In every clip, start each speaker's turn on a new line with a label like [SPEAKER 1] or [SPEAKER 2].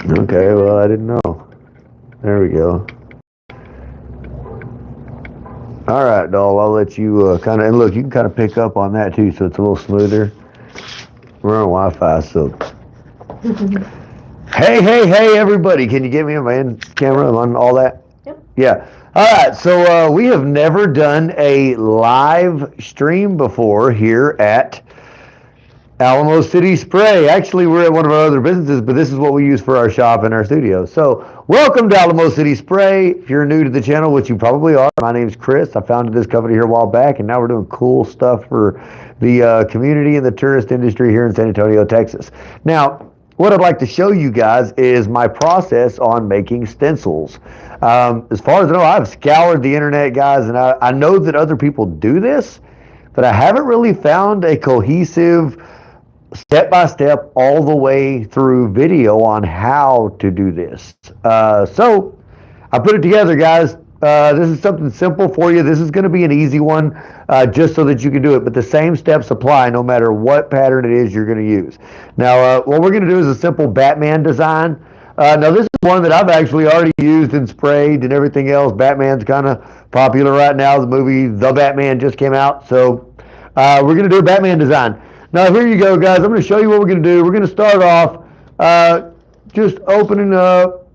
[SPEAKER 1] Okay, well, I didn't know. There we go. All right, doll, I'll let you kind of, and look, you can kind of pick up on that too, so it's a little smoother. We're on Wi-Fi, so. Hey, everybody, can you get me on my camera on all that?
[SPEAKER 2] Yep.
[SPEAKER 1] Yeah. All right, so we have never done a live stream before here at Alamo City Spray. Actually, we're at one of our other businesses, but this is what we use for our shop and our studio. So, welcome to Alamo City Spray. If you're new to the channel, which you probably are, my name's Chris. I founded this company here a while back, and now we're doing cool stuff for the community and the tourist industry here in San Antonio, Texas. Now, what I'd like to show you guys is my process on making stencils. As far as I know, I've scoured the internet, guys, and I know that other people do this, but I haven't really found a cohesive step-by-step all the way through video on how to do this. So I put it together, guys. This is something simple for you. This is going to be an easy one, just so that you can do it. But the same steps apply no matter what pattern it is you're going to use. Now, what we're going to do is a simple Batman design. Now, this is one that I've actually already used and sprayed and everything else. Batman's kind of popular right now. The movie The Batman just came out. So we're going to do a Batman design. Now, here you go, guys. I'm going to show you what we're going to do. We're going to start off just opening up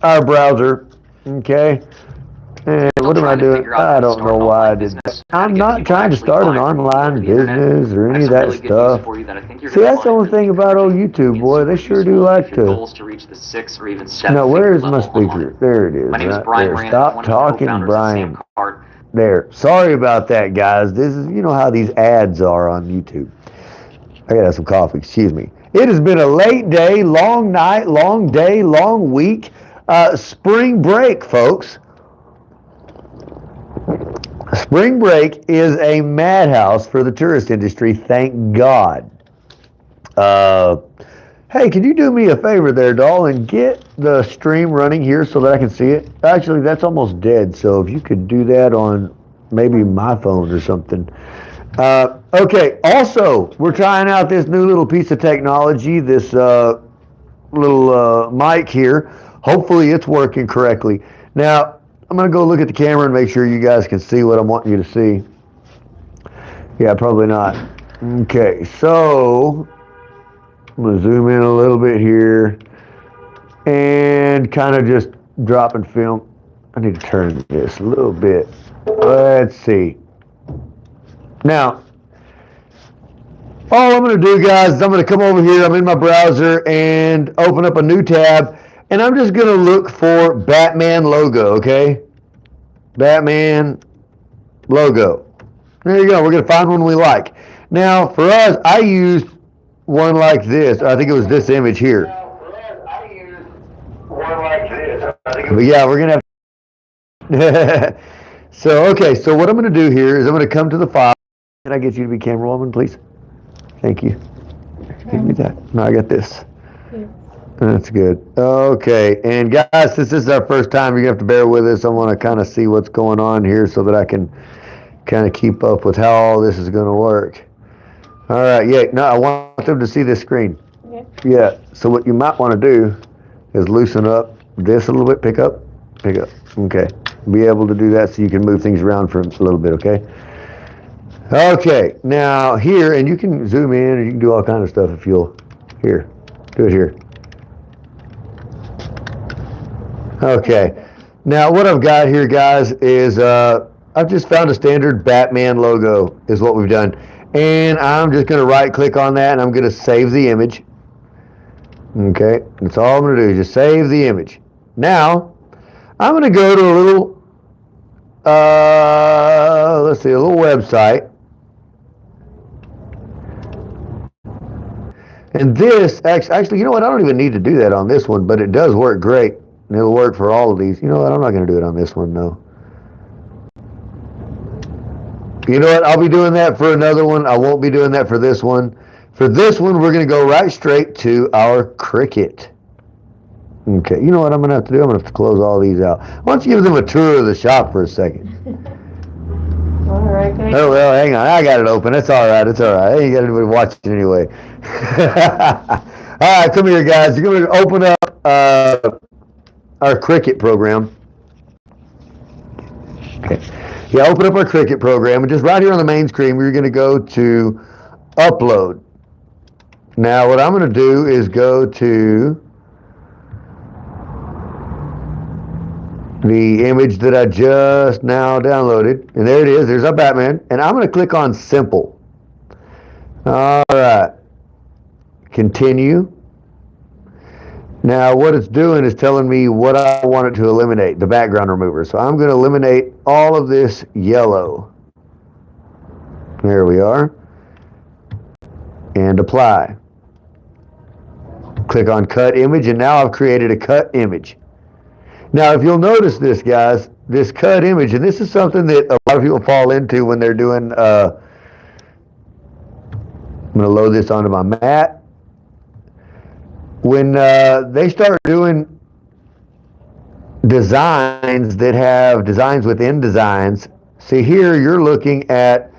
[SPEAKER 1] our browser, okay? And what am I doing? I don't know why I did that. I'm not trying to start an online business or any of that stuff. See, that's the only thing about old YouTube, boy. They sure do like to. Now, where is my speaker? There it is. Right there. Stop talking, Brian. There. Sorry about that, guys. This is, you know how these ads are on YouTube. I gotta have some coffee, excuse me. It has been a late day, long night, long day, long week. Spring break, folks. Spring break is a madhouse for the tourist industry, thank God. Hey, can you do me a favor there, doll, and get the stream running here so that I can see it? Actually, that's almost dead, so if you could do that on maybe my phone or something. Okay, also, we're trying out this new little piece of technology, this little mic here. Hopefully it's working correctly. Now, I'm going to go look at the camera and make sure you guys can see what I'm wanting you to see. Yeah, probably not. Okay, so I'm going to zoom in a little bit here and kind of just drop and film. I need to turn this a little bit. Let's see. Now, all I'm going to do, guys, is I'm going to come over here. I'm in my browser and open up a new tab. And I'm just going to look for Batman logo, okay? Batman logo. There you go. We're going to find one we like. Now, for us, I used one like this. I think it was this image here. But yeah, we're going to have... So, okay, so what I'm going to do here is I'm going to come to the file. Can I get you to be camera woman, please? Thank you. Give me that. No, I got this. Yeah. That's good. Okay, and guys, since this is our first time, you're going to have to bear with us. I want to kind of see what's going on here so that I can kind of keep up with how all this is going to work. All right, yeah, no, I want them to see this screen. Yeah. Yeah, so what you might want to do is loosen up this a little bit, pick up. Okay, be able to do that so you can move things around for a little bit, okay? Okay, now here, and you can zoom in and you can do all kind of stuff if you'll, here, do it here. Okay, now what I've got here, guys, is I've just found a standard Batman logo is what we've done. And I'm just going to right click on that and I'm going to save the image. Okay, that's all I'm going to do, just save the image. Now, I'm going to go to a little, let's see, a little website. And this, actually, you know what, I don't even need to do that on this one, but it does work great. And it'll work for all of these. You know what, I'm not going to do it on this one, no. You know what, I'll be doing that for another one. I won't be doing that for this one. For this one, we're going to go right straight to our Cricut. Okay, you know what I'm going to have to do? I'm going to have to close all these out. Why don't you give them a tour of the shop for a second?
[SPEAKER 2] All right.
[SPEAKER 1] Oh, well, hang on. I got it open. It's all right. It's all right. I ain't got anybody watching anyway. All right, come here, guys. You're going to open up our Cricut program. Okay. Yeah, open up our Cricut program, and just right here on the main screen, we're going to go to Upload. Now, what I'm going to do is go to the image that I just now downloaded, and there it is. There's our Batman, and I'm going to click on Simple. All right. Continue. Now, what it's doing is telling me what I want it to eliminate, the background remover. So I'm going to eliminate all of this yellow. There we are. And apply. Click on cut image, and now I've created a cut image. Now, if you'll notice this, guys, this cut image, and this is something that a lot of people fall into when they're doing, I'm going to load this onto my mat. When they start doing designs that have designs within designs, see here you're looking at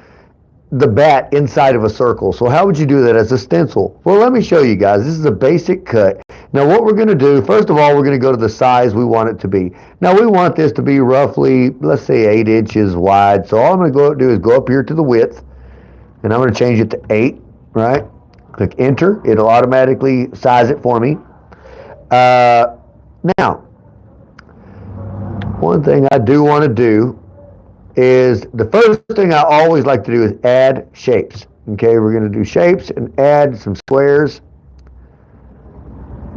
[SPEAKER 1] the bat inside of a circle. So how would you do that as a stencil? Well, let me show you guys. This is a basic cut. Now what we're going to do, first of all, we're going to go to the size we want it to be. Now we want this to be roughly, let's say 8 inches wide. So all I'm going to go do is go up here to the width, and I'm going to change it to 8, right? Click enter. It'll automatically size it for me. Now, one thing I do want to do is, the first thing I always like to do is add shapes. Okay, we're going to do shapes and add some squares.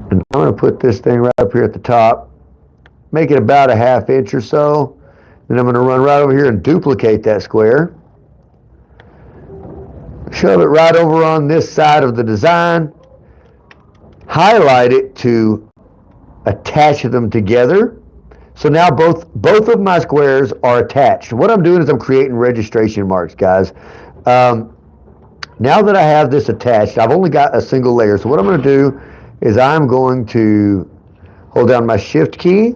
[SPEAKER 1] And I'm going to put this thing right up here at the top. Make it about a 1/2 inch or so. Then I'm going to run right over here and duplicate that square. Shove it right over on this side of the design. Highlight it to attach them together. So now both of my squares are attached. What I'm doing is I'm creating registration marks, guys. Now that I have this attached, I've only got a single layer. So what I'm going to do is I'm going to hold down my shift key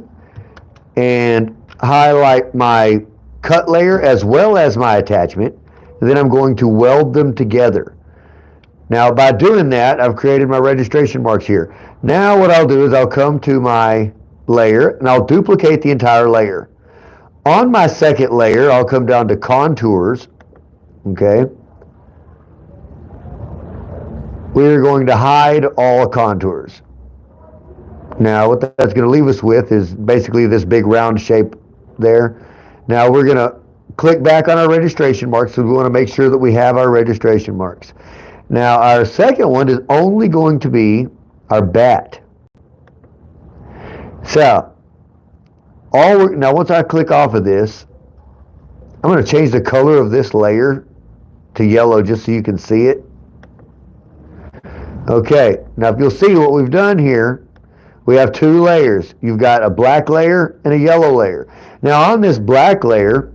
[SPEAKER 1] and highlight my cut layer as well as my attachment. And then I'm going to weld them together. Now by doing that, I've created my registration marks here. Now what I'll do is I'll come to my layer and I'll duplicate the entire layer. On my second layer, I'll come down to contours. Okay. We're going to hide all contours. Now what that's going to leave us with is basically this big round shape there. Now we're going to click back on our registration marks, so we want to make sure that we have our registration marks. Now our second one is only going to be our bat. So now once I click off of this, I'm going to change the color of this layer to yellow just so you can see it. Okay, now if you'll see what we've done here, we have 2 layers. You've got a black layer and a yellow layer. Now on this black layer,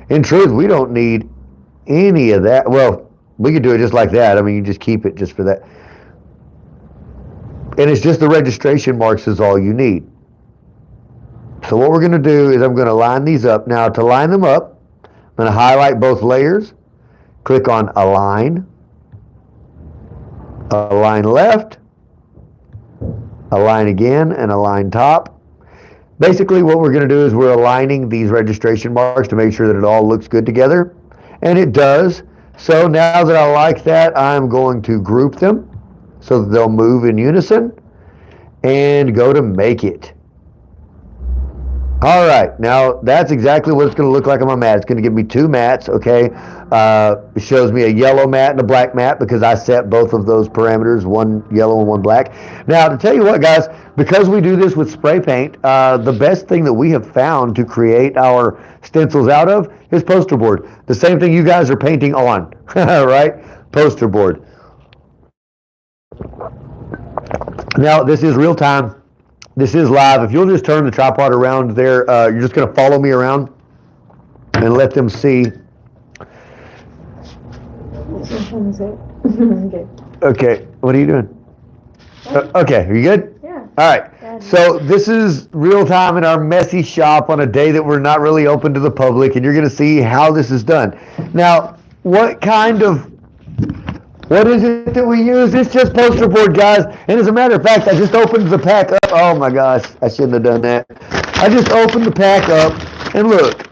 [SPEAKER 1] in truth, we don't need any of that. Well, we could do it just like that. I mean, you just keep it just for that. And it's just the registration marks is all you need. So what we're going to do is I'm going to line these up. Now to line them up, I'm going to highlight both layers, click on Align, Align Left, Align Again, and Align Top. Basically what we're going to do is we're aligning these registration marks to make sure that it all looks good together. And it does. So now that I like that, I'm going to group them so that they'll move in unison and go to Make It. All right, now that's exactly what it's going to look like on my mat. It's going to give me 2 mats, okay? It shows me a yellow mat and a black mat because I set both of those parameters, one yellow and one black. Now, to tell you what, guys, because we do this with spray paint, the best thing that we have found to create our stencils out of is poster board. The same thing you guys are painting on, right? Poster board. Now, this is real time. This is live. If you'll just turn the tripod around there, you're just going to follow me around and let them see. Okay, what are you doing? Okay, are you good?
[SPEAKER 2] Yeah.
[SPEAKER 1] All right. So this is real time in our messy shop on a day that we're not really open to the public, and you're going to see how this is done. Now, what kind of What is it that we use? It's just poster board, guys. And as a matter of fact, I just opened the pack up. Oh my gosh, I shouldn't have done that. I just opened the pack up, and look,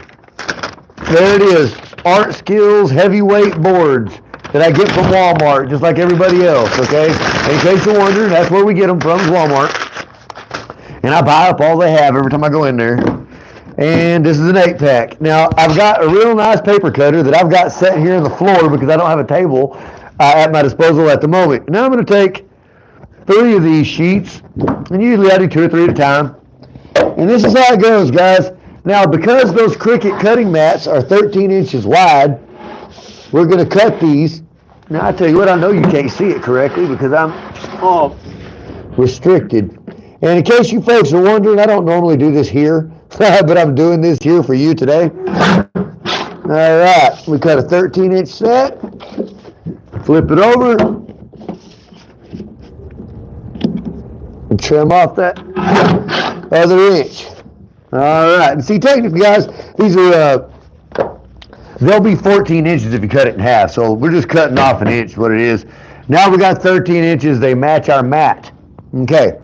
[SPEAKER 1] there it is. Art Skills heavyweight boards that I get from Walmart, just like everybody else, okay? In case you're wondering, that's where we get them from, is Walmart. And I buy up all they have every time I go in there. And this is an 8-pack. Now, I've got a real nice paper cutter that I've got set here on the floor because I don't have a table at my disposal at the moment. Now I'm going to take 3 of these sheets, and usually I do 2 or 3 at a time. And this is how it goes, guys. Now, because those Cricut cutting mats are 13 inches wide, we're going to cut these. Now, I tell you what, I know you can't see it correctly because I'm restricted. And in case you folks are wondering, I don't normally do this here, but I'm doing this here for you today. All right, we cut a 13-inch set. Flip it over and trim off that other inch. All right, and see, technically, guys, these are they'll be 14 inches if you cut it in half. So we're just cutting off an inch, what it is. Now we got 13 inches. They match our mat. Okay.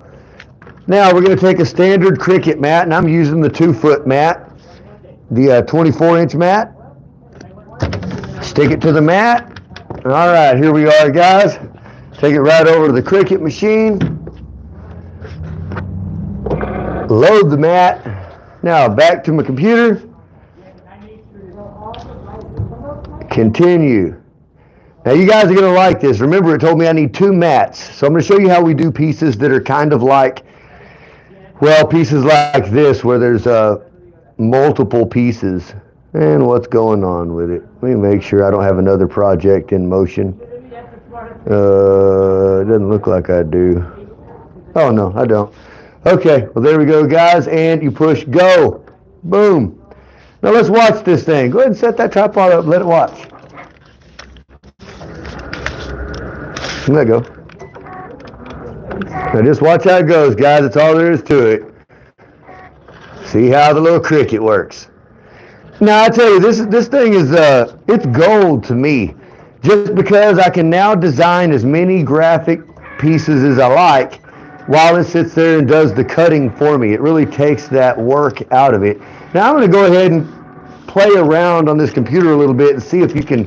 [SPEAKER 1] Now we're going to take a standard Cricut mat, and I'm using the 2-foot mat, the 24-inch mat. Stick it to the mat. All right, here we are, guys. Take it right over to the Cricut machine. Load the mat. Now back to my computer. Continue. Now you guys are going to like this. Remember, it told me I need 2 mats. So I'm going to show you how we do pieces that are kind of like, well, pieces like this where there's multiple pieces. And what's going on with it? Let me make sure I don't have another project in motion. It doesn't look like I do. Oh, no, I don't. Okay, well, there we go, guys. And you push go. Boom. Now let's watch this thing. Go ahead and set that tripod up. Let it watch. Let it go. Now just watch how it goes, guys. That's all there is to it. See how the little Cricut works. Now I tell you, this thing is it's gold to me. Just because I can now design as many graphic pieces as I like while it sits there and does the cutting for me. It really takes that work out of it. Now I'm going to go ahead and play around on this computer a little bit and see if you can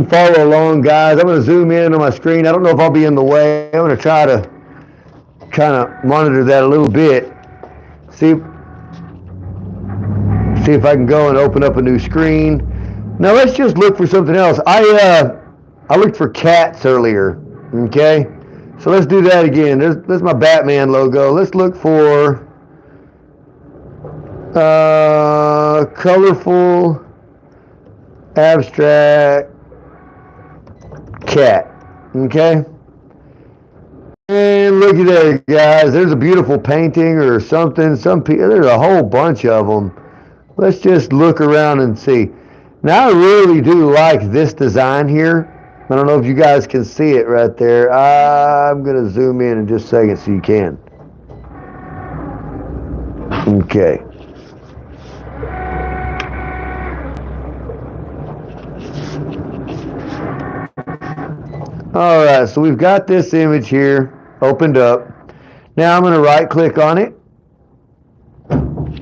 [SPEAKER 1] follow along, guys. I'm going to zoom in on my screen. I don't know if I'll be in the way. I'm going to try to kind of monitor that a little bit. See if I can go and open up a new screen. Now let's just look for something else. I looked for cats earlier. Okay, so let's do that again. There's my Batman logo. Let's look for colorful abstract cat. Okay. And look at there, guys. There's a beautiful painting or something. There's a whole bunch of them. Let's just look around and see. Now I really do like this design here. I don't know if you guys can see it right there. I'm going to zoom in just a second so you can. Okay. All right, so we've got this image here opened up. Now I'm going to right click on it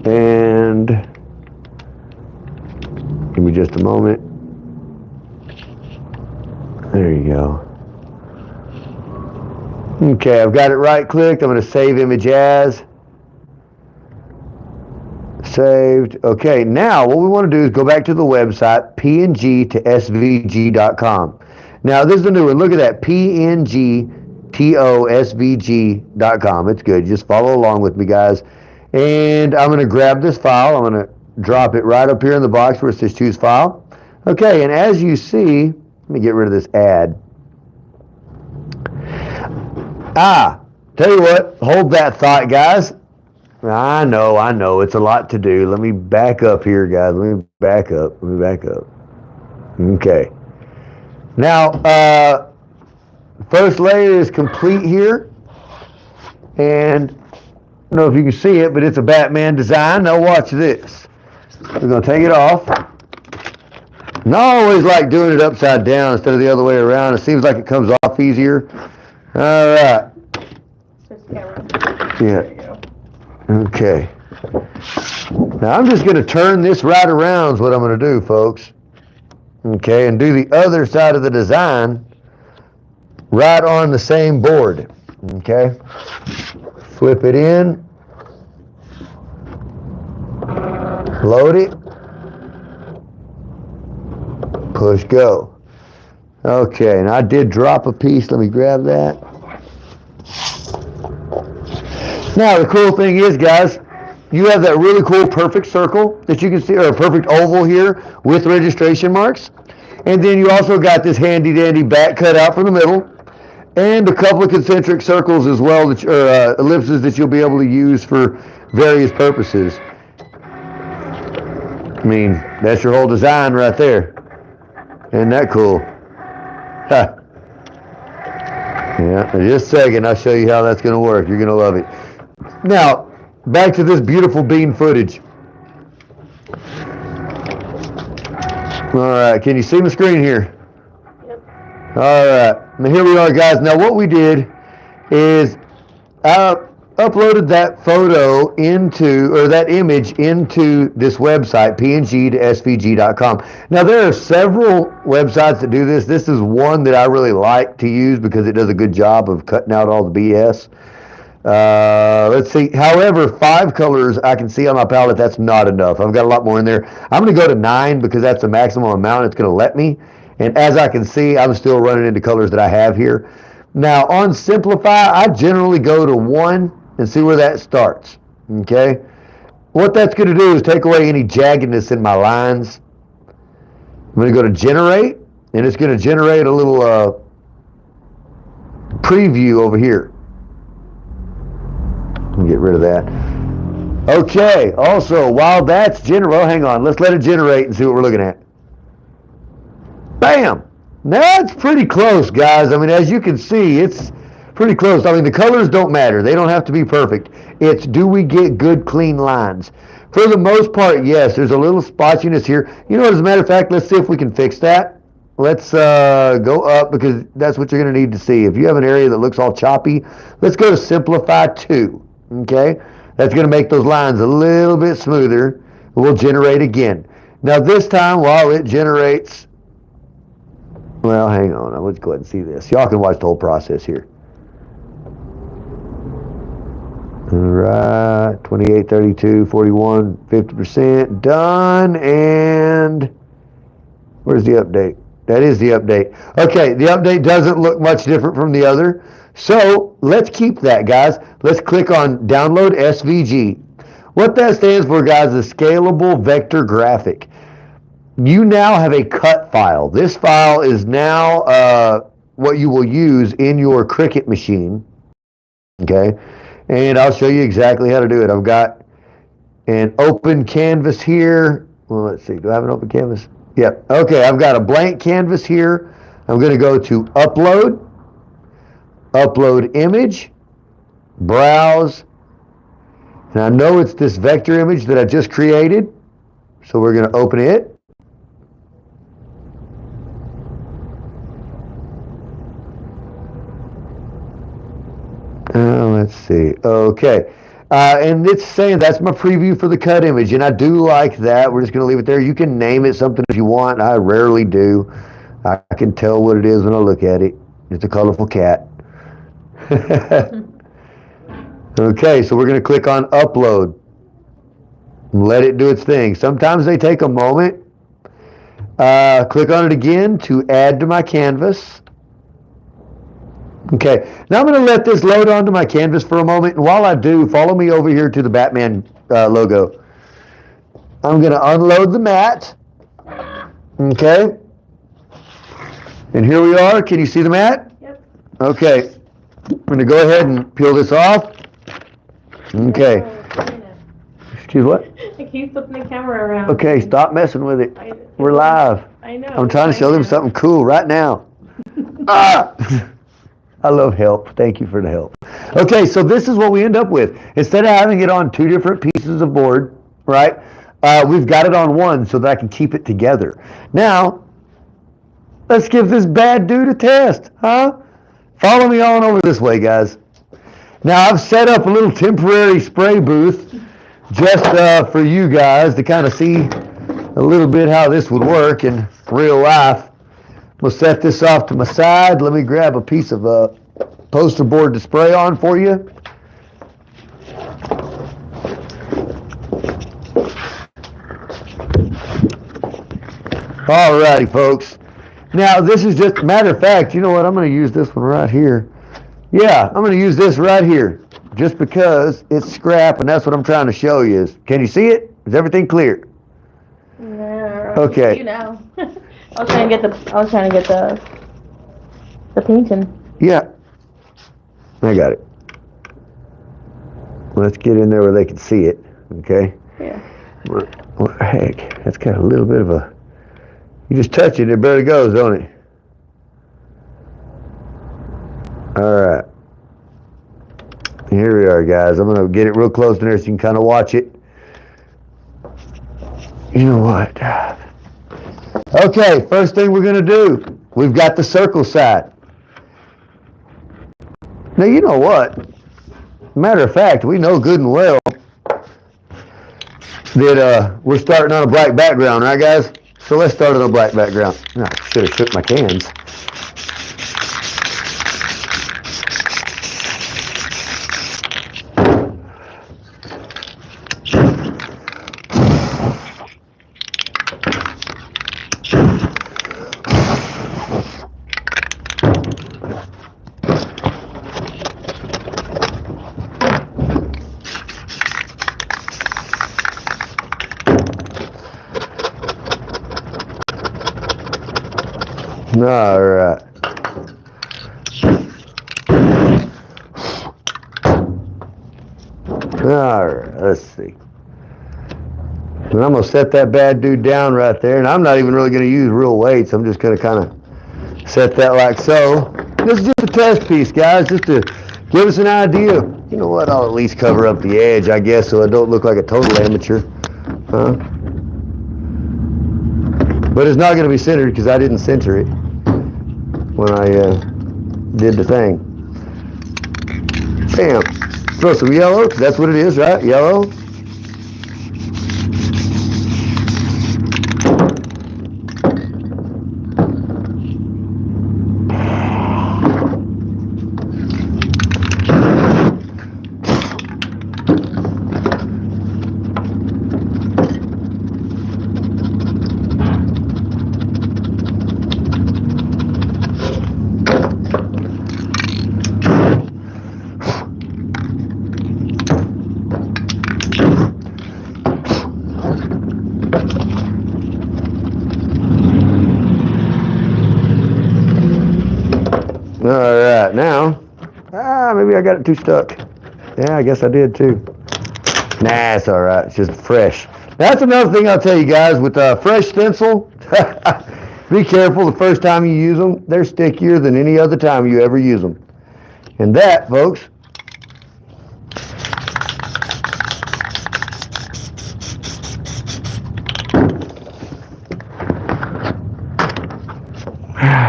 [SPEAKER 1] and give me just a moment. There you go. Okay, I've got it right clicked. I'm going to save image as. Saved. Okay, now what we want to do is go back to the website, png to svg.com. Now, this is the new one. Look at that, pngtosvg.com. It's good. Just follow along with me, guys. And I'm going to grab this file. I'm going to drop it right up here in the box where it says choose file. Okay, and as you see, let me get rid of this ad. Tell you what, hold that thought, guys. I know, it's a lot to do. Let me back up here, guys. Let me back up. Okay. Now, first layer is complete here. And I don't know if you can see it, but it's a Batman design. Now watch this. We're going to take it off. And I always like doing it upside down instead of the other way around. It seems like it comes off easier. All right.
[SPEAKER 2] Switch camera.
[SPEAKER 1] Yeah.
[SPEAKER 2] There you go.
[SPEAKER 1] Okay. Now I'm just going to turn this right around is what I'm going to do, folks. Okay, and do the other side of the design right on the same board. Okay. Flip it in. Load it. Push go. Okay, and I did drop a piece. Let me grab that. Now, the cool thing is, guys, you have that really cool perfect circle that you can see, or a perfect oval here with registration marks. And then you also got this handy dandy back cut out from the middle, and a couple of concentric circles as well, that, or ellipses that you'll be able to use for various purposes. I mean, that's your whole design right there. Isn't that cool? Huh. Yeah, in just a second, I'll show you how that's going to work. You're going to love it. Now, back to this beautiful bean footage. All right, can you see my screen here?
[SPEAKER 2] Yep.
[SPEAKER 1] All right, now here we are, guys. Now what we did is I uploaded that photo into, or that image into this website, png to svg.com. Now there are several websites that do this. This is one that I really like to use because it does a good job of cutting out all the BS. Let's see. However, 5 colors I can see on my palette, that's not enough. I've got a lot more in there. I'm going to go to 9 because that's the maximum amount it's going to let me. And as I can see, I'm still running into colors that I have here. Now, on Simplify, I generally go to 1 and see where that starts. Okay? What that's going to do is take away any jaggedness in my lines. I'm going to go to Generate, and it's going to generate a little preview over here. Get rid of that. Okay, also, while that's well, hang on, let's let it generate and see what we're looking at. Bam! That's pretty close, guys. I mean, as you can see, it's pretty close. I mean, the colors don't matter. They don't have to be perfect. It's, do we get good, clean lines? For the most part, yes. There's a little spotchiness here. You know what, as a matter of fact, let's see if we can fix that. Let's go up, because that's what you're going to need to see. If you have an area that looks all choppy, let's go to Simplify 2. Okay, that's going to make those lines a little bit smoother. We'll generate again. Now this time, while it generates, well, hang on, let's go ahead and see this. Y'all can watch the whole process here. All right, 28, 32, 41, 50%, done, and where's the update? That is the update. Okay, the update doesn't look much different from the other. So let's keep that, guys. Let's click on Download SVG. What that stands for, guys, is Scalable Vector Graphic. You now have a cut file. This file is now what you will use in your Cricut machine. Okay, and I'll show you exactly how to do it. I've got an open canvas here. Well, let's see. Do I have an open canvas? Yep. Okay, I've got a blank canvas here. I'm going to go to Upload. Upload image, browse, and I know it's this vector image that I just created, so we're going to open it. Let's see. Okay, and it's saying that's my preview for the cut image, and I do like that. We're just going to leave it there. You can name it something if you want. I rarely do. I can tell what it is when I look at it. It's a colorful cat. Okay, so we're going to click on Upload and let it do its thing. Sometimes they take a moment. Click on it again to add to my canvas. Okay, now I'm going to let this load onto my canvas for a moment, and while I do, follow me over here to the Batman logo. I'm going to unload the mat. Okay, and here we are. Can you see the mat?
[SPEAKER 2] Yep.
[SPEAKER 1] Okay. I'm going to go ahead and peel this off. Okay. Excuse what?
[SPEAKER 2] I keep flipping the camera around.
[SPEAKER 1] Okay, stop messing with it. We're live.
[SPEAKER 2] I know.
[SPEAKER 1] I'm trying to show them something cool right now. Ah! I love help. Thank you for the help. Okay, so this is what we end up with. Instead of having it on 2 different pieces of board, right? we've got it on one so that I can keep it together. Now, let's give this bad dude a test, huh? Follow me on over this way, guys. Now, I've set up a little temporary spray booth just for you guys to kind of see a little bit how this would work in real life. We'll set this off to my side. Let me grab a piece of poster board to spray on for you. Alrighty, folks. Now, this is just, matter of fact, you know what? I'm going to use this one right here. Yeah, I'm going to use this right here just because it's scrap, and that's what I'm trying to show you. Can you see it? Is everything clear?
[SPEAKER 2] Yeah.
[SPEAKER 1] Okay.
[SPEAKER 2] You know. I was trying to get the painting.
[SPEAKER 1] Yeah. I got it. Let's get in there where they can see it. Okay.
[SPEAKER 2] Yeah.
[SPEAKER 1] What the heck? That's got a little bit of a. You just touch it, it barely goes, don't it? Alright. Here we are, guys. I'm going to get it real close to there so you can kind of watch it. You know what? Okay, first thing we're going to do, we've got the circle side. Now, you know what? Matter of fact, we know good and well that we're starting on a black background, right, guys? So let's start on a black background. I should have shook my cans. All right. All right, let's see. And I'm going to set that bad dude down right there, and I'm not even really going to use real weights. I'm just going to kind of set that like so. This is just a test piece, guys, just to give us an idea. You know what, I'll at least cover up the edge, I guess, so I don't look like a total amateur. Huh? But it's not going to be centered because I didn't center it when I did the thing. Bam. Throw some yellow, 'cause that's what it is, right? Yellow. All right, now, maybe I got it too stuck. Yeah, I guess I did too. Nah, it's all right. It's just fresh. That's another thing I'll tell you guys with fresh stencil. Be careful the first time you use them. They're stickier than any other time you ever use them. And that, folks,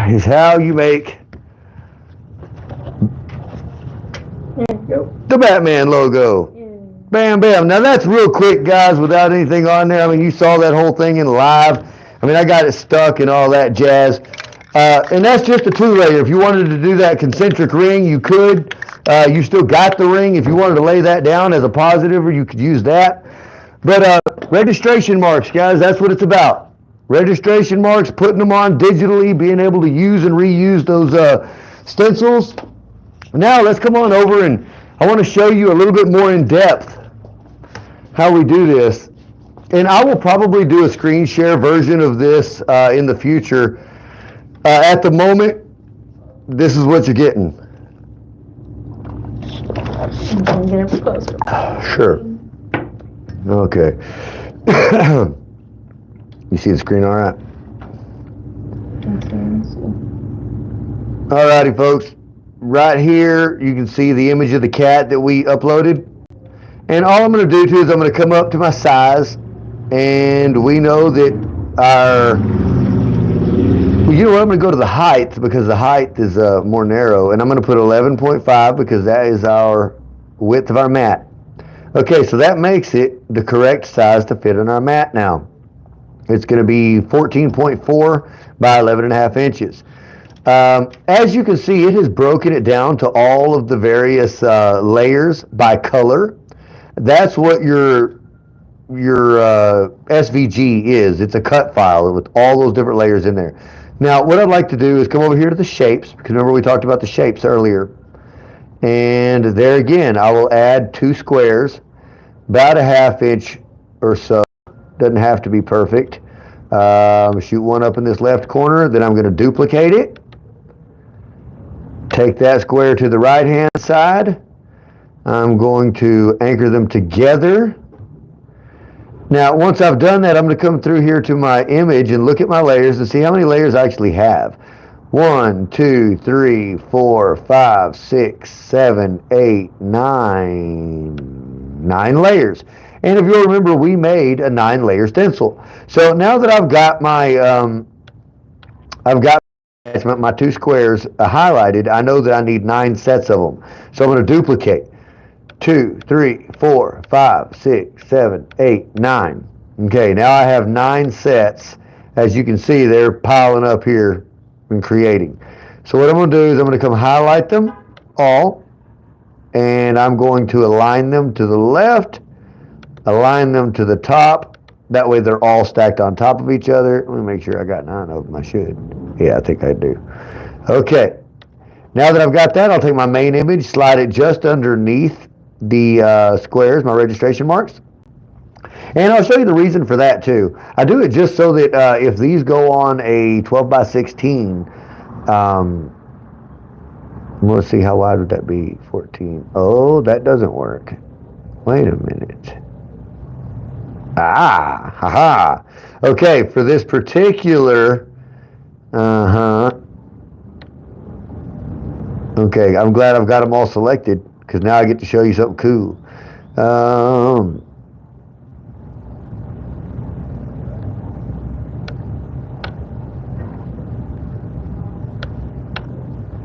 [SPEAKER 1] is how you make the Batman logo. Bam, bam. Now that's real quick, guys, without anything on there. I mean, you saw that whole thing in live. I mean, I got it stuck and all that jazz. And that's just a 2-layer. If you wanted to do that concentric ring, you could. You still got the ring. If you wanted to lay that down as a positive, you could use that. But registration marks, guys, that's what it's about. Registration marks, putting them on digitally, being able to use and reuse those stencils. Now let's come on over and I want to show you a little bit more in depth how we do this. And I will probably do a screen share version of this in the future. At the moment, this is what you're getting.
[SPEAKER 2] Get it closer.
[SPEAKER 1] Sure. Okay. You see the screen all right? Alrighty, folks. Right here, you can see the image of the cat that we uploaded. And all I'm going to do too is I'm going to come up to my size And we know that our, well, you know what, I'm going to go to the height because the height is more narrow. And I'm going to put 11.5 because that is our width of our mat. Okay, so that makes it the correct size to fit on our mat now. It's going to be 14.4 by 11.5 inches. As you can see, it has broken it down to all of the various layers by color. That's what your SVG is. It's a cut file with all those different layers in there. Now, what I'd like to do is come over here to the shapes, because remember we talked about the shapes earlier. And there again, I will add 2 squares, about a 1/2 inch or so. Doesn't have to be perfect. Shoot one up in this left corner, then I'm going to duplicate it. Take that square to the right hand side. I'm going to anchor them together. Now, once I've done that, I'm going to come through here to my image and look at my layers and see how many layers I actually have. 1, 2, 3, 4, 5, 6, 7, 8, 9. 9 layers. And if you'll remember, we made a 9-layer stencil. So now that I've got my my 2 squares highlighted, I know that I need 9 sets of them. So I'm going to duplicate. 2, 3, 4, 5, 6, 7, 8, 9. Okay, now I have 9 sets. As you can see, they're piling up here and creating. So what I'm going to do is I'm going to come highlight them all, and I'm going to align them to the left, align them to the top. That way they're all stacked on top of each other. Let me make sure I got 9 of them. I should. Yeah, I think I do. Okay. Now that I've got that, I'll take my main image, slide it just underneath the squares, my registration marks. And I'll show you the reason for that too. I do it just so that if these go on a 12 by 16, let's see, how wide would that be? 14. Oh, that doesn't work. Wait a minute. Ah, haha. Okay, for this particular, okay, I'm glad I've got them all selected because now I get to show you something cool.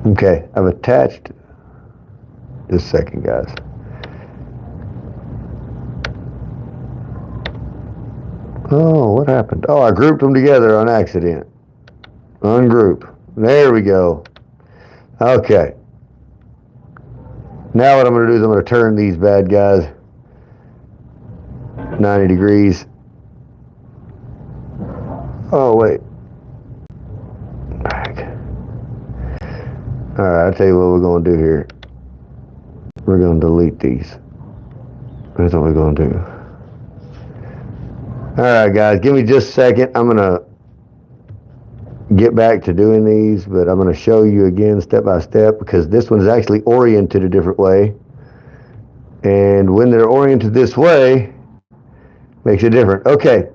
[SPEAKER 1] Okay, I've attached, just a second, guys. Oh, what happened? Oh, I grouped them together on accident. Ungroup. There we go. Okay. Now what I'm going to do is I'm going to turn these bad guys 90 degrees. Oh, wait. Back. Alright, I'll tell you what we're going to do here. We're going to delete these. That's what we're going to do. Alright, guys, give me just a second. I'm going to get back to doing these, but I'm going to show you again step by step because this one is actually oriented a different way. And when they're oriented this way, makes it different. Okay.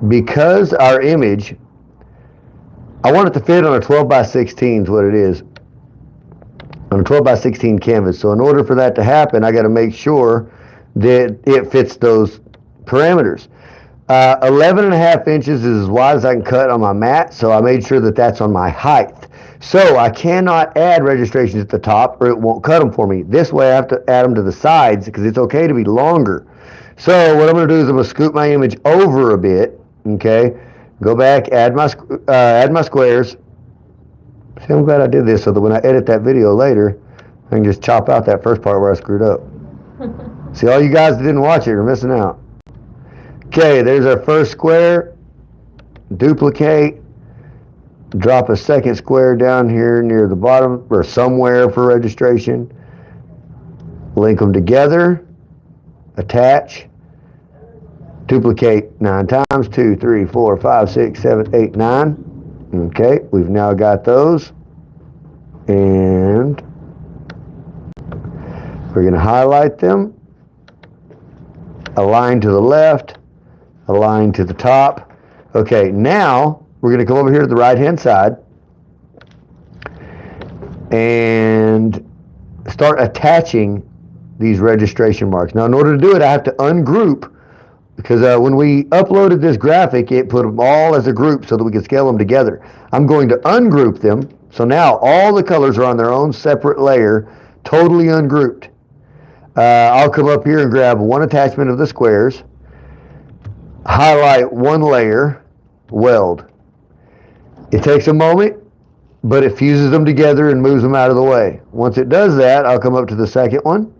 [SPEAKER 1] Because our image, I want it to fit on a 12 by 16 is what it is. On a 12 by 16 canvas. So in order for that to happen, I got to make sure that it fits those parameters. 11.5 inches is as wide as I can cut on my mat, so I made sure that that's on my height. So I cannot add registrations at the top or it won't cut them for me. This way I have to add them to the sides because it's okay to be longer. So what I'm going to do is I'm going to scoot my image over a bit, okay? Go back, add my squares. See, I'm glad I did this so that when I edit that video later, I can just chop out that first part where I screwed up. See, all you guys that didn't watch it are missing out. Okay, there's our first square. Duplicate. Drop a second square down here near the bottom or somewhere for registration. Link them together. Attach. Duplicate 9 times. 2, 3, 4, 5, 6, 7, 8, 9. Okay, we've now got those. And we're going to highlight them. Align to the left. Align to the top. Okay, now we're going to come over here to the right hand side and start attaching these registration marks. Now in order to do it, I have to ungroup because when we uploaded this graphic, it put them all as a group so that we could scale them together. I'm going to ungroup them, so now all the colors are on their own separate layer, totally ungrouped. I'll come up here and grab one attachment of the squares, highlight one layer, weld. It takes a moment, but it fuses them together and moves them out of the way. Once it does that, I'll come up to the second one,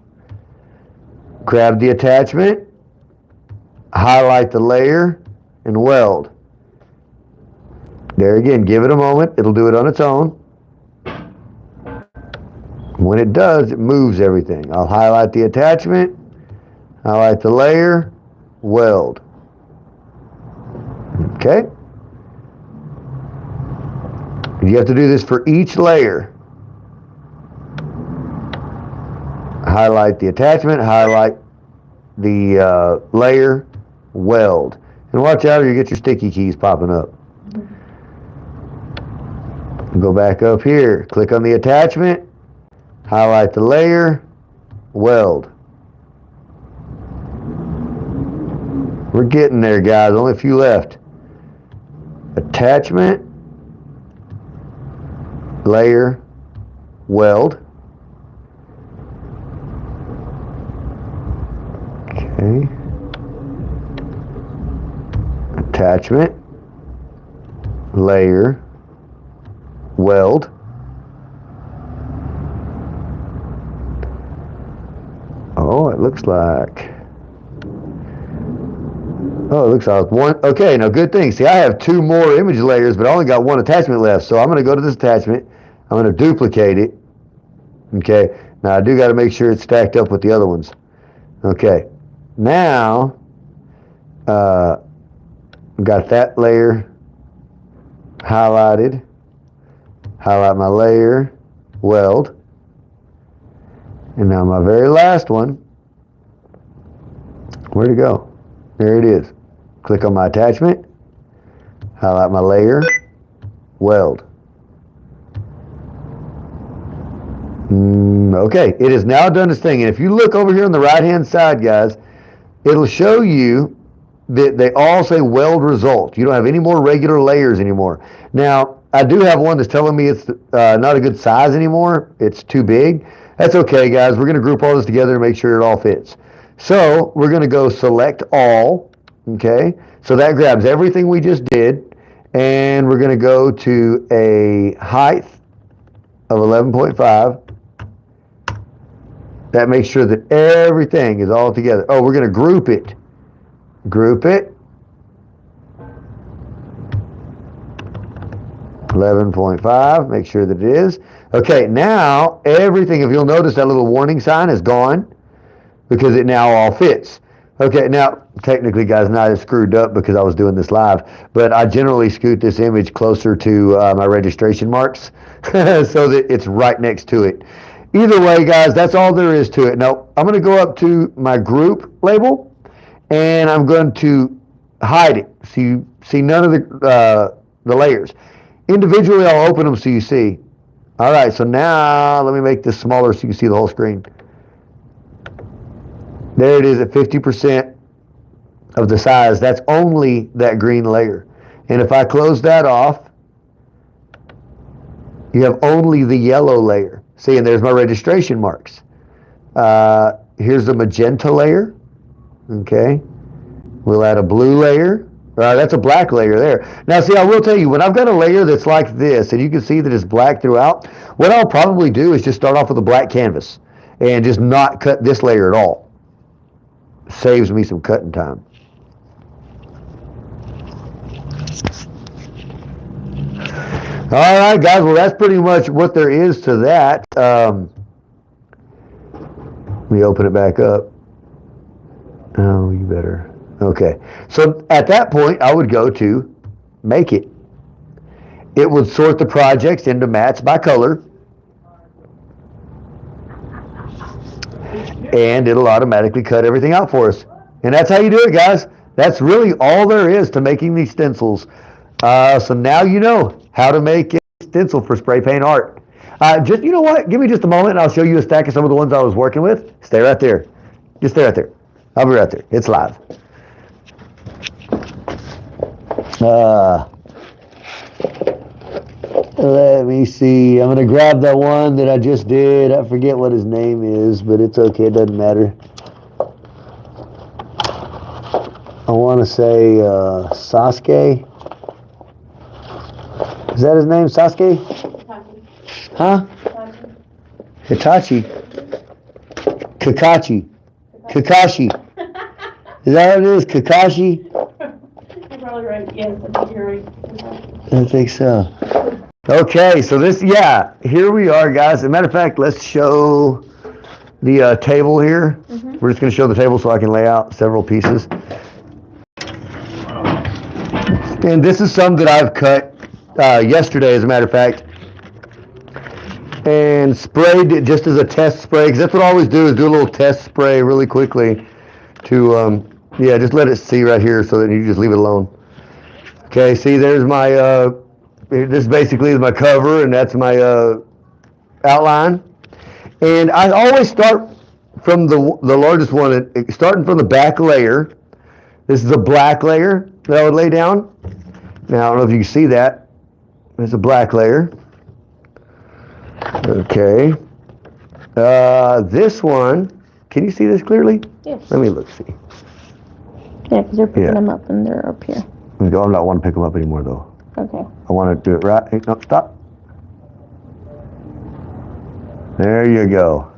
[SPEAKER 1] grab the attachment, highlight the layer, and weld. There again, give it a moment. It'll do it on its own. When it does, it moves everything. I'll highlight the attachment, highlight the layer, weld. Okay? You have to do this for each layer. Highlight the attachment, highlight the layer, weld. And watch out or you get your sticky keys popping up. Go back up here, click on the attachment, highlight the layer, weld. We're getting there, guys. Only a few left. Attachment, layer, weld. Okay. Attachment, layer, weld. Oh, it looks like one. Okay, now good thing. See, I have two more image layers, but I only got one attachment left. So I'm going to go to this attachment. I'm going to duplicate it. Okay, now I do got to make sure it's stacked up with the other ones. Okay, now got that layer highlighted. Highlight my layer, weld. And now my very last one. Where'd it go? There it is. Click on my attachment, highlight my layer, weld. Okay, it is now done its thing. And if you look over here on the right-hand side, guys, it'll show you that they all say weld result. You don't have any more regular layers anymore. Now, I do have one that's telling me it's not a good size anymore. It's too big. That's okay, guys. We're going to group all this together to make sure it all fits. So we're going to go select all. Okay, so that grabs everything we just did, and we're going to go to a height of 11.5. That makes sure that everything is all together. Oh, we're going to group it. Group it. 11.5. Make sure that it is. Okay, now everything, if you'll notice, that little warning sign is gone because it now all fits. Okay, now, technically, guys, now it's screwed up because I was doing this live, but I generally scoot this image closer to my registration marks so that it's right next to it. Either way, guys, that's all there is to it. Now, I'm going to go up to my group label, and I'm going to hide it so you see none of the layers. Individually, I'll open them so you see. All right, so now let me make this smaller so you can see the whole screen. There it is at 50% of the size. That's only that green layer. And if I close that off, you have only the yellow layer. See, and there's my registration marks. Here's the magenta layer. Okay. We'll add a blue layer. That's a black layer there. Now, see, I will tell you, when I've got a layer that's like this, and you can see that it's black throughout, what I'll probably do is just start off with a black canvas and just not cut this layer at all. Saves me some cutting time. All right, guys. Well, that's pretty much what there is to that. Let me open it back up. Oh, you better. Okay. So at that point, I would go to Make It. It would sort the projects into mats by color. And it'll automatically cut everything out for us. And that's how you do it, guys. That's really all there is to making these stencils. So now you know how to make a stencil for spray paint art. Just, you know what? Give me just a moment and I'll show you a stack of some of the ones I was working with. Stay right there. Just stay right there. I'll be right there. It's live. Let me see. I'm gonna grab that one that I just did. I forget what his name is, but it's okay. It doesn't matter. I want to say Sasuke. Is that his name, Sasuke? Huh? Hitachi. Kakashi. Kakashi. Is that what it is? Kakashi?
[SPEAKER 2] You're probably right. Yes, I think you're right.
[SPEAKER 1] I think so. Okay, so this, yeah, here we are, guys. As a matter of fact, let's show the table here. Mm-hmm. We're just going to show the table so I can lay out several pieces. And this is some that I've cut yesterday, as a matter of fact, and sprayed it just as a test spray, because that's what I always do, is do a little test spray really quickly to, yeah, just let it see right here so that you just leave it alone. Okay, see, there's my, this basically is my cover, and that's my outline. And I always start from the largest one, starting from the back layer. This is a black layer that I would lay down. Now, I don't know if you can see that. There's a black layer. Okay. This one, can you see this clearly?
[SPEAKER 2] Yes.
[SPEAKER 1] Let me look, see.
[SPEAKER 2] Yeah, because they're picking them up and they're up here.
[SPEAKER 1] I don't want to pick them up anymore, though.
[SPEAKER 2] Okay.
[SPEAKER 1] I want to do it right. Hey, no, stop. There you go.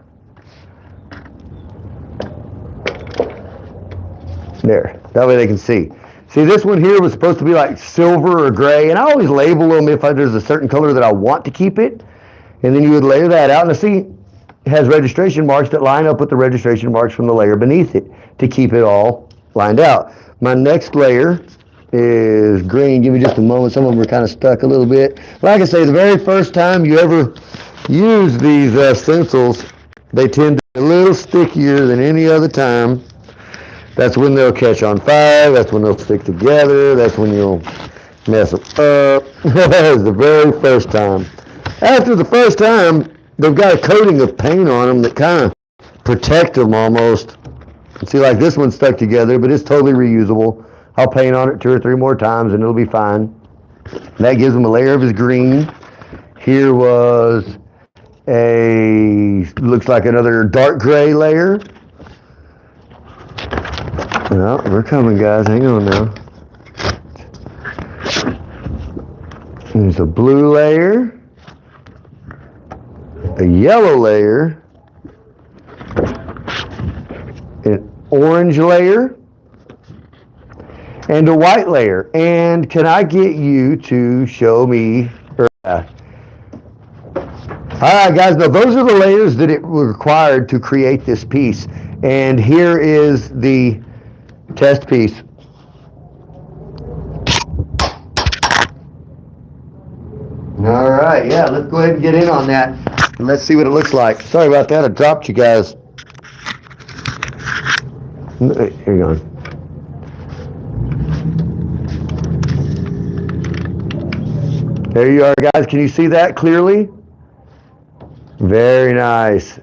[SPEAKER 1] There. That way they can see. See, this one here was supposed to be like silver or gray, and I always label them if there's a certain color that I want to keep it, and then you would layer that out. Now see, it has registration marks that line up with the registration marks from the layer beneath it to keep it all lined out. My next layer is green. Give me just a moment. Some of them are kind of stuck a little bit. Like I say, the very first time you ever use these stencils, they tend to be a little stickier than any other time. That's when they'll catch on fire. That's when they'll stick together. That's when you'll mess them up. That's the very first time. After the first time, they've got a coating of paint on them that kind of protect them almost. See, like this one's stuck together, but it's totally reusable. I'll paint on it 2 or 3 more times and it'll be fine. That gives them a layer of his green. Here was looks like another dark gray layer. Well, we're coming, guys. Hang on now. There's a blue layer, a yellow layer, an orange layer, and a white layer. And can I get you to show me? All right, guys. Now those are the layers that it required to create this piece. And here is the test piece. All right, yeah, let's go ahead and get in on that. And let's see what it looks like. Sorry about that, I dropped you guys. Here you go. There you are, guys. Can you see that clearly? Very nice.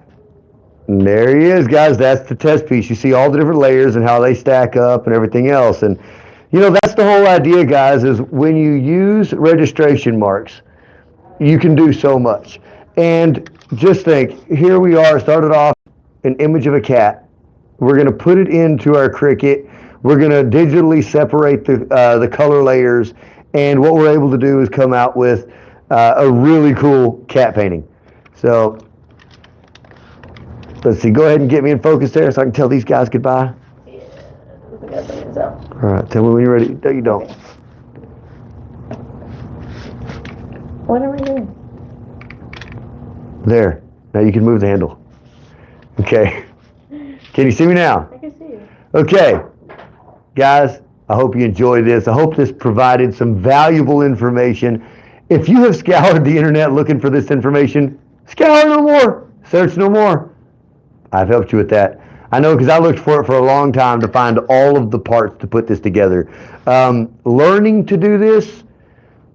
[SPEAKER 1] And there he is, guys. That's the test piece. You see all the different layers and how they stack up and everything else. And, you know, that's the whole idea, guys, is when you use registration marks, you can do so much. And just think, here we are, started off an image of a cat. We're going to put it into our Cricut. We're going to digitally separate the color layers. And what we're able to do is come out with a really cool cat painting. So, let's see, go ahead and get me in focus there so I can tell these guys goodbye.
[SPEAKER 2] Yeah, I got things out.
[SPEAKER 1] All right, tell me when you're ready. No, you don't.
[SPEAKER 2] What are we doing?
[SPEAKER 1] There. Now you can move the handle. Okay. Can you see me now?
[SPEAKER 2] I can see you.
[SPEAKER 1] Okay. Guys, I hope you enjoyed this. I hope this provided some valuable information. If you have scoured the internet looking for this information, scour no more. Search no more. I've helped you with that. I know, because I looked for it for a long time to find all of the parts to put this together. Learning to do this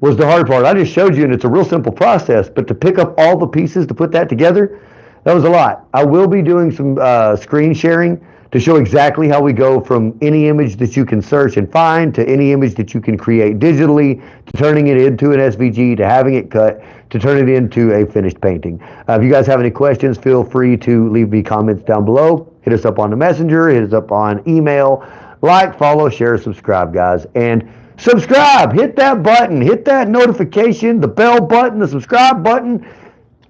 [SPEAKER 1] was the hard part. I just showed you, and it's a real simple process, but to pick up all the pieces to put that together, that was a lot. I will be doing some screen sharing to show exactly how we go from any image that you can search and find to any image that you can create digitally, to turning it into an SVG, to having it cut, to turn it into a finished painting. If you guys have any questions, feel free to leave me comments down below. Hit us up on the messenger, hit us up on email. Like, follow, share, subscribe, guys. And subscribe, hit that button, hit that notification, the bell button, the subscribe button.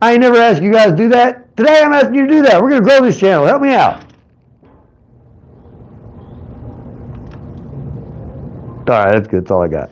[SPEAKER 1] I ain't never asked you guys to do that. Today I'm asking you to do that. We're going to grow this channel. Help me out. All right, that's good. That's all I got.